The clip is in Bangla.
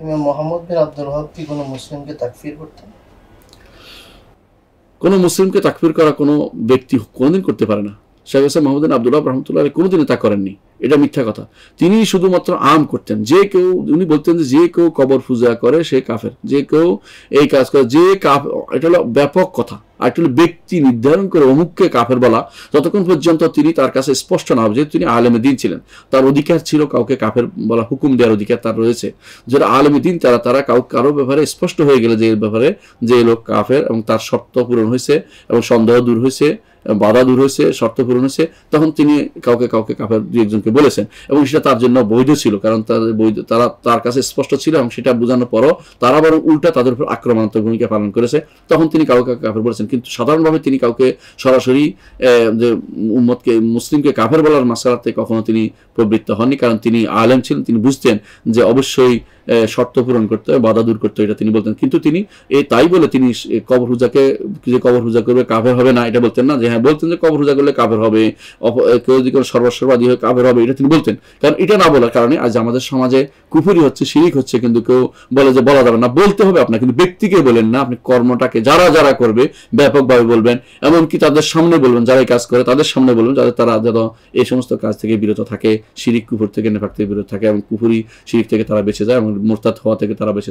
ইমাম মোহাম্মদ বিন আব্দুল ওয়াহাব কি কোনো মুসলিমকে তাকফির করতেন? কোনো মুসলিমকে তাকফির করা কোনো ব্যক্তি কোনোদিন করতে পারে না। শেখ হাসান মোহাম্মদ বিন আব্দুল্লাহ রহমতুল্লাহ কোনোদিনই তা করেননি, এটা মিথ্যা কথা। তিনি শুধুমাত্র আম করতেন, যে কেউ, উনি বলতেন যে কেউ কবর পূজা করে সে কাফের, যে কেউ এই কাজ করে যে কাফের, এটা হলো ব্যাপক কথা। আর এটা হলো ব্যক্তি নির্ধারণ করে অমুককে কাফের বলা, যতক্ষণ পর্যন্ত তিনি তার কাছে স্পষ্ট না হবে, যেহেতু তিনি আলেমে দিন ছিলেন, তার অধিকার ছিল কাউকে কাফের বলা, হুকুম দেওয়ার অধিকার তার রয়েছে। যারা আলেমে দিন তারা কারো ব্যাপারে স্পষ্ট হয়ে গেলে যে এর ব্যাপারে যে লোক কাফের এবং তার শর্ত পূরণ হয়েছে এবং সন্দেহ দূর হয়েছে, বাধা দূর হয়েছে, শর্ত পূরণ হয়েছে, তখন তিনি কাউকে কাফের দুই একজনকে বলেছেন এবং সেটা তার জন্য বৈধ ছিল, কারণ তারা তার কাছে স্পষ্ট ছিল এবং সেটা বোঝানোর পরও তারা বরং উল্টা তাদের উপর আক্রমণাত্মক ভূমিকা পালন করেছে, তখন তিনি কাউকে কাফের বলেছেন। কিন্তু সাধারণভাবে তিনি কাউকে সরাসরি যে উম্মতকে মুসলিমকে কাফের বলার মাসালাতে কখনো তিনি প্রবৃত্ত হননি, কারণ তিনি আলেম ছিলেন, তিনি বুঝতেন যে অবশ্যই শর্ত পূরণ করতে হবে, বাধা দূর করতে হবে, এটা তিনি বলতেন। কিন্তু তিনি তাই বলে তিনি কবর পূজাকে, যে কবর পূজা করবে কাফের হবে না, এটা বলতেন না। যে হ্যাঁ, বলতেন যে কবর পূজা করলে কাফের হবে, কেউ যদি কোনো সর্বস্ববাদী হয়ে কাফের হবে, এটা তিনি বলতেন। কারণ এটা না বলার কারণে আজ আমাদের সমাজে কুফরি হচ্ছে, শিরিক হচ্ছে, কিন্তু কেউ বলে যে বলা যাবে না, বলতে হবে আপনার, কিন্তু ব্যক্তিকে বলেন না, আপনি কর্মটাকে যারা করবে ব্যাপকভাবে বলবেন, এমনকি তাদের সামনে বলবেন, যারা এই কাজ করে তাদের সামনে বলবেন, যাতে তারা যেন এই সমস্ত কাজ থেকে বিরত থাকে, শিরিক কুফর থেকে, নেফাক থেকে বিরত থাকে এবং কুফরি শিরিক থেকে তারা বেঁচে যায় এবং মুরতাদ হওয়া থেকে তারা বেঁচে যায়।